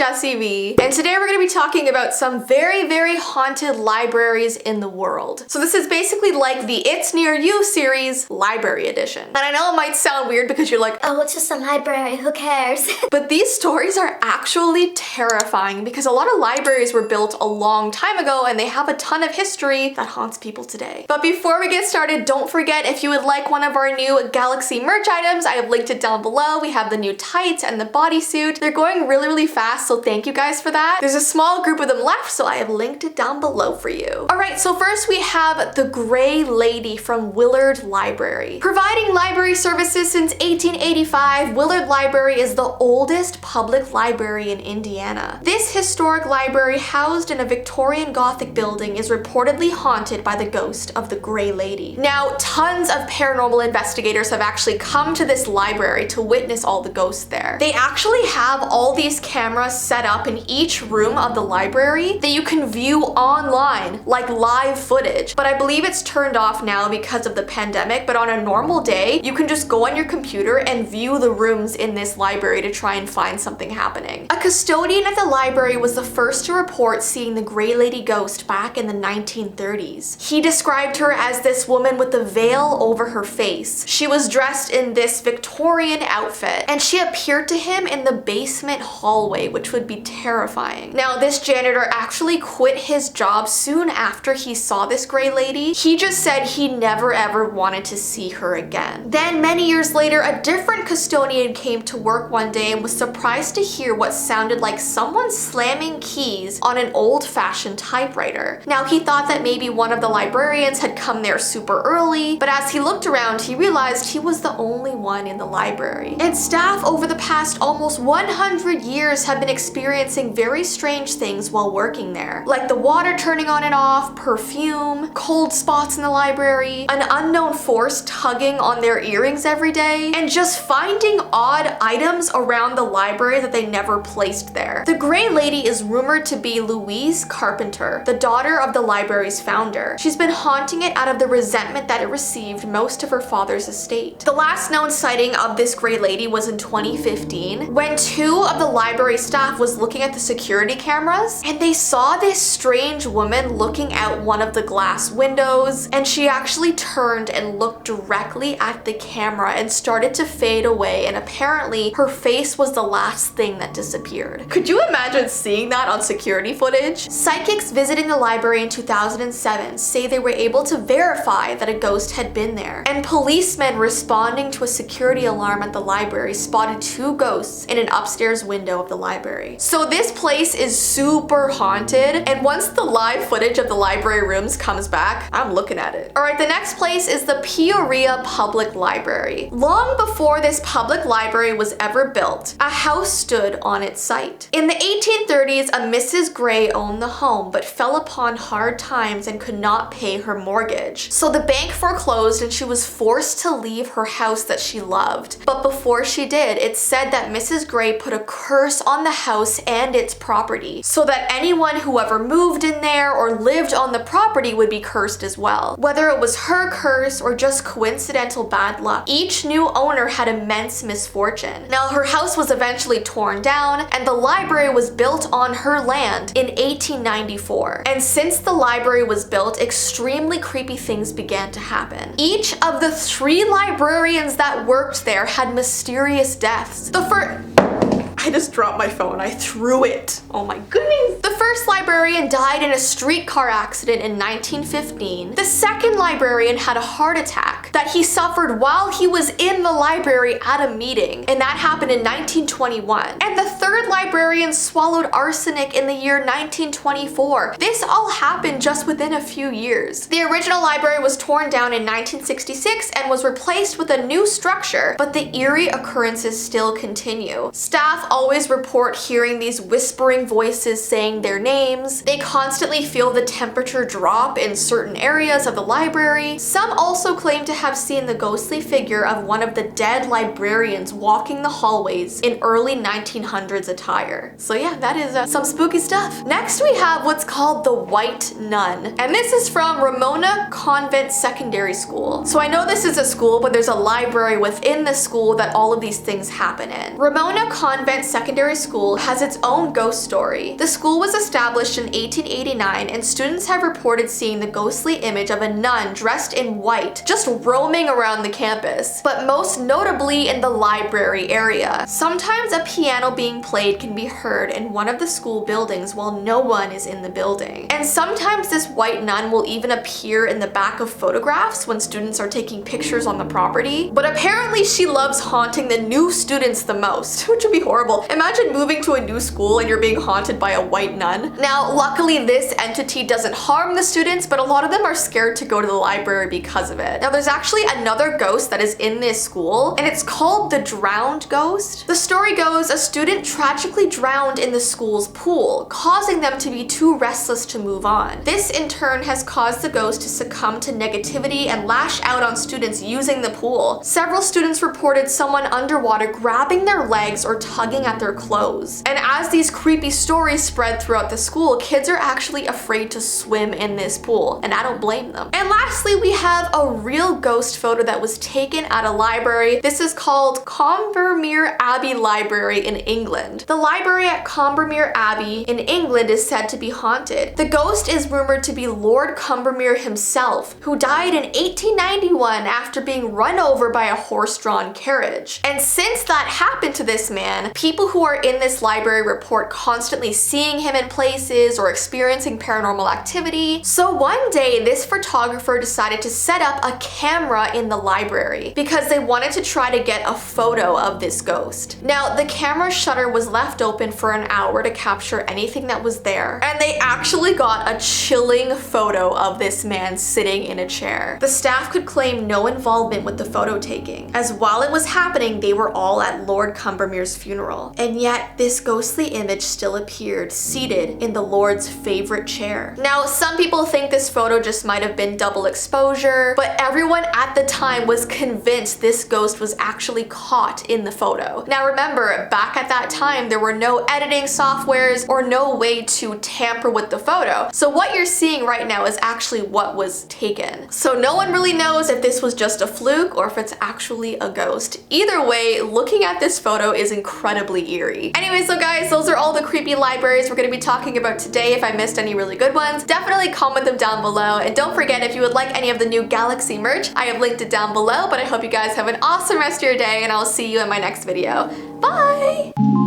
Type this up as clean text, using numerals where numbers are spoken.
Jessii Vee, and today we're going to be talking about some very haunted libraries in the world. So this is basically like the It's Near You series, Library Edition. And I know it might sound weird because you're like, oh, it's just a library, who cares? But these stories are actually terrifying because a lot of libraries were built a long time ago and they have a ton of history that haunts people today. But before we get started, don't forget, if you would like one of our new Galaxy merch items, I have linked it down below. We have the new tights and the bodysuit. They're going really fast, so thank you guys for that. There's a small group of them left, so I have linked it down below for you. Alright, so first we have the Gray Lady from Willard Library. Providing library services since 1885, Willard Library is the oldest public library in Indiana. This historic library, housed in a Victorian Gothic building, is reportedly haunted by the ghost of the Gray Lady. Now, tons of paranormal investigators have actually come to this library to witness all the ghosts there. They actually have all these cameras set up in each room of the library that you can view online, like live footage. But I believe it's turned off now because of the pandemic, but on a normal day, you can just go on your computer and view the rooms in this library to try and find something happening. A custodian at the library was the first to report seeing the Gray Lady ghost back in the 1930s. He described her as this woman with a veil over her face. She was dressed in this Victorian outfit, and she appeared to him in the basement hallway, which would be terrifying. Now, this janitor actually quit his job soon after he saw this Gray Lady. He just said he never ever wanted to see her again. Then many years later, a different custodian came to work one day and was surprised to hear what sounded like someone slamming keys on an old-fashioned typewriter. Now, he thought that maybe one of the librarians had come there super early, but as he looked around, he realized he was the only one in the library. And staff over the past almost 100 years have been experiencing very strange things while working there, like the water turning on and off, perfume, cold spots in the library, an unknown force tugging on their earrings every day, and just finding odd items around the library that they never placed there. The Gray Lady is rumored to be Louise Carpenter, the daughter of the library's founder. She's been haunting it out of the resentment that it received most of her father's estate. The last known sighting of this Gray Lady was in 2015, when two of the library staff was looking at the security cameras and they saw this strange woman looking out one of the glass windows, and she actually turned and looked directly at the camera and started to fade away, and apparently her face was the last thing that disappeared. Could you imagine seeing that on security footage? Psychics visiting the library in 2007 say they were able to verify that a ghost had been there, and policemen responding to a security alarm at the library spotted two ghosts in an upstairs window of the library. So this place is super haunted, and once the live footage of the library rooms comes back, I'm looking at it. Alright, the next place is the Peoria Public Library. Long before this public library was ever built, a house stood on its site. In the 1830s, a Mrs. Gray owned the home but fell upon hard times and could not pay her mortgage. So the bank foreclosed and she was forced to leave her house that she loved. But before she did, it's said that Mrs. Gray put a curse on the house and its property, so that anyone who ever moved in there or lived on the property would be cursed as well. Whether it was her curse or just coincidental bad luck, each new owner had immense misfortune. Now, her house was eventually torn down and the library was built on her land in 1894. And since the library was built, extremely creepy things began to happen. Each of the 3 librarians that worked there had mysterious deaths. I just dropped my phone. I threw it. Oh my goodness. The first librarian died in a streetcar accident in 1915. The second librarian had a heart attack that he suffered while he was in the library at a meeting, and that happened in 1921. And the third librarian swallowed arsenic in the year 1924. This all happened just within a few years. The original library was torn down in 1966 and was replaced with a new structure, but the eerie occurrences still continue. Staff always report hearing these whispering voices saying their names. They constantly feel the temperature drop in certain areas of the library. Some also claim to have have seen the ghostly figure of one of the dead librarians walking the hallways in early 1900s attire. So yeah, that is some spooky stuff. Next we have what's called the White Nun, and this is from Ramona Convent Secondary School. So I know this is a school, but there's a library within the school that all of these things happen in. Ramona Convent Secondary School has its own ghost story. The school was established in 1889, and students have reported seeing the ghostly image of a nun dressed in white just roaming around the campus, but most notably in the library area. Sometimes a piano being played can be heard in one of the school buildings while no one is in the building. And sometimes this white nun will even appear in the back of photographs when students are taking pictures on the property. But apparently she loves haunting the new students the most, which would be horrible. Imagine moving to a new school and you're being haunted by a white nun. Now, luckily this entity doesn't harm the students, but a lot of them are scared to go to the library because of it. Now, there's actually another ghost that is in this school, and it's called the Drowned Ghost. The story goes, a student tragically drowned in the school's pool, causing them to be too restless to move on. This in turn has caused the ghost to succumb to negativity and lash out on students using the pool. Several students reported someone underwater grabbing their legs or tugging at their clothes. And as these creepy stories spread throughout the school, kids are actually afraid to swim in this pool, and I don't blame them. And lastly, we have a real ghost photo that was taken at a library. This is called Combermere Abbey Library in England. The library at Combermere Abbey in England is said to be haunted. The ghost is rumored to be Lord Combermere himself, who died in 1891 after being run over by a horse-drawn carriage. And since that happened to this man, people who are in this library report constantly seeing him in places or experiencing paranormal activity. So one day, this photographer decided to set up a camera in the library because they wanted to try to get a photo of this ghost. Now, the camera shutter was left open for an hour to capture anything that was there, and they actually got a chilling photo of this man sitting in a chair. The staff could claim no involvement with the photo taking, as while it was happening, they were all at Lord Combermere's funeral. And yet, this ghostly image still appeared seated in the Lord's favorite chair. Now, some people think this photo just might have been double exposure, but everyone at the time was convinced this ghost was actually caught in the photo. Now remember, back at that time, there were no editing softwares or no way to tamper with the photo. So what you're seeing right now is actually what was taken. So no one really knows if this was just a fluke or if it's actually a ghost. Either way, looking at this photo is incredibly eerie. Anyway, so guys, those are all the creepy libraries we're going to be talking about today. If I missed any really good ones, definitely comment them down below. And don't forget, if you would like any of the new Galaxy merch, I have linked it down below. But I hope you guys have an awesome rest of your day, and I'll see you in my next video. Bye!